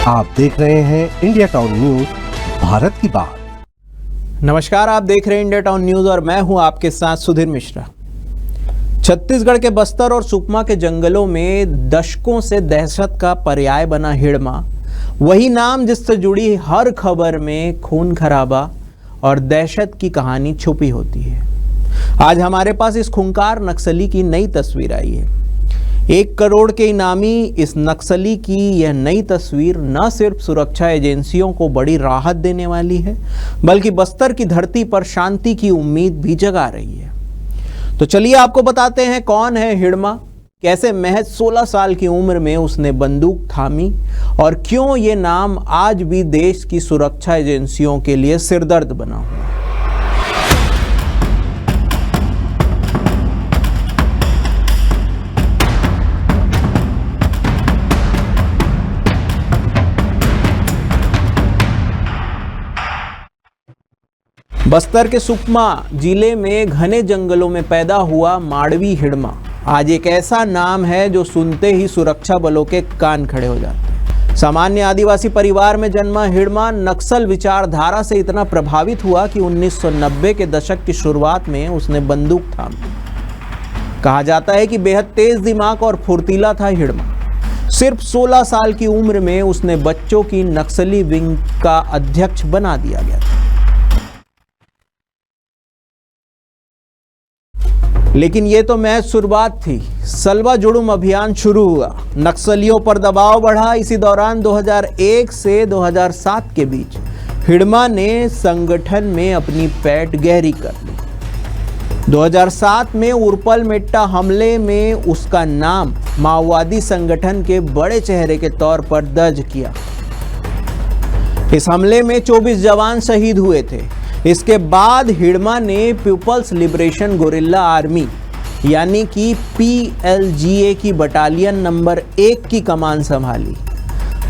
आप देख रहे हैं इंडिया टाउन न्यूज, भारत की बात। नमस्कार, आप देख रहे हैं इंडिया टाउन न्यूज और मैं हूं आपके साथ सुधीर मिश्रा। छत्तीसगढ़ के बस्तर और सुकमा के जंगलों में दशकों से दहशत का पर्याय बना हिड़मा, वही नाम जिससे जुड़ी हर खबर में खून खराबा और दहशत की कहानी छुपी होती है। आज हमारे पास इस खूंखार नक्सली की नई तस्वीर आई है। 1 करोड़ के इनामी इस नक्सली की यह नई तस्वीर न सिर्फ सुरक्षा एजेंसियों को बड़ी राहत देने वाली है, बल्कि बस्तर की धरती पर शांति की उम्मीद भी जगा रही है। तो चलिए आपको बताते हैं कौन है हिड़मा, कैसे महज 16 साल की उम्र में उसने बंदूक थामी और क्यों ये नाम आज भी देश की सुरक्षा एजेंसियों के लिए सिरदर्द बना हुआ है। बस्तर के सुकमा जिले में घने जंगलों में पैदा हुआ माड़वी हिड़मा आज एक ऐसा नाम है जो सुनते ही सुरक्षा बलों के कान खड़े हो जाते हैं। सामान्य आदिवासी परिवार में जन्मा हिड़मा नक्सल विचारधारा से इतना प्रभावित हुआ कि 1990 के दशक की शुरुआत में उसने बंदूक थामी। कहा जाता है कि बेहद तेज दिमाग और फुर्तीला था हिड़मा। सिर्फ 16 साल की उम्र में उसने बच्चों की नक्सली विंग का अध्यक्ष बना दिया गया था। लेकिन ये तो महज शुरुआत थी। सलवा जुड़ुम अभियान शुरू हुआ, नक्सलियों पर दबाव बढ़ा। इसी दौरान 2001 से 2007 के बीच हिड़मा ने संगठन में अपनी पैठ गहरी कर ली। 2007 में उरपल मेट्टा हमले में उसका नाम माओवादी संगठन के बड़े चेहरे के तौर पर दर्ज किया। इस हमले में 24 जवान शहीद हुए थे। इसके बाद हिड़मा ने पीपल्स लिबरेशन गोरिल्ला आर्मी यानी कि PLGA की बटालियन नंबर 1 की कमान संभाली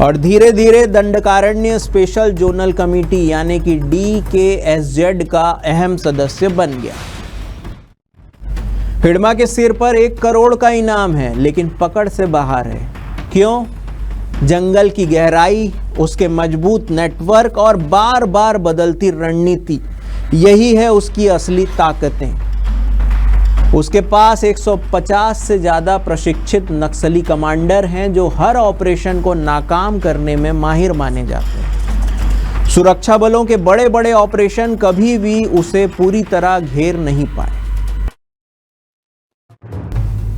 और धीरे धीरे दंडकारण्य स्पेशल जोनल कमेटी यानी कि DKSZ का अहम सदस्य बन गया। हिड़मा के सिर पर 1 करोड़ का इनाम है, लेकिन पकड़ से बाहर है। क्यों? जंगल की गहराई, उसके मजबूत नेटवर्क और बार बार बदलती रणनीति, यही है उसकी असली ताकतें। उसके पास 150 से ज़्यादा प्रशिक्षित नक्सली कमांडर हैं जो हर ऑपरेशन को नाकाम करने में माहिर माने जाते हैं। सुरक्षा बलों के बड़े बड़े ऑपरेशन कभी भी उसे पूरी तरह घेर नहीं पाए।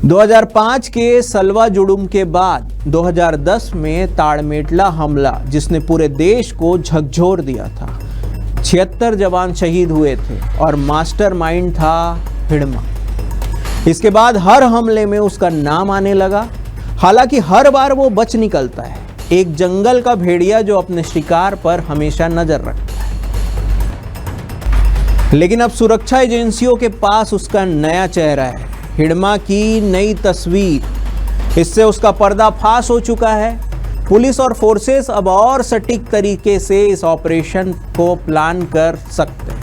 2005 के सलवा जुड़ुम के बाद 2010 में ताड़मेटला हमला, जिसने पूरे देश को झकझोर दिया था। 76 जवान शहीद हुए थे और मास्टरमाइंड था हिड़मा। इसके बाद हर हमले में उसका नाम आने लगा। हालांकि हर बार वो बच निकलता है, एक जंगल का भेड़िया जो अपने शिकार पर हमेशा नजर रखता है। लेकिन अब सुरक्षा एजेंसियों के पास उसका नया चेहरा है, हिड़मा की नई तस्वीर। इससे उसका पर्दाफाश हो चुका है। पुलिस और फोर्सेस अब और सटीक तरीके से इस ऑपरेशन को प्लान कर सकते हैं।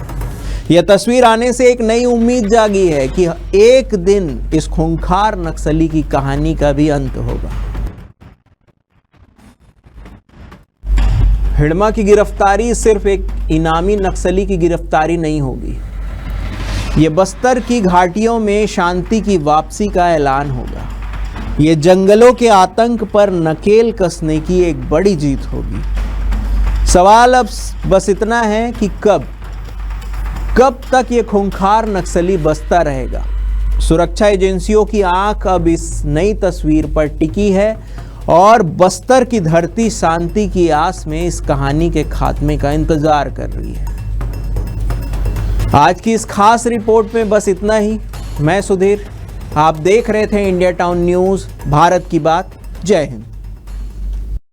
यह तस्वीर आने से एक नई उम्मीद जागी है कि एक दिन इस खूंखार नक्सली की कहानी का भी अंत होगा। हिड़मा की गिरफ्तारी सिर्फ एक इनामी नक्सली की गिरफ्तारी नहीं होगी, ये बस्तर की घाटियों में शांति की वापसी का ऐलान होगा। ये जंगलों के आतंक पर नकेल कसने की एक बड़ी जीत होगी। सवाल अब बस इतना है कि कब तक ये खूंखार नक्सली बसता रहेगा। सुरक्षा एजेंसियों की आंख अब इस नई तस्वीर पर टिकी है और बस्तर की धरती शांति की आस में इस कहानी के खात्मे का इंतजार कर रही है। आज की इस खास रिपोर्ट में बस इतना ही। मैं सुधीर, आप देख रहे थे इंडिया टाउन न्यूज़, भारत की बात। जय हिंद।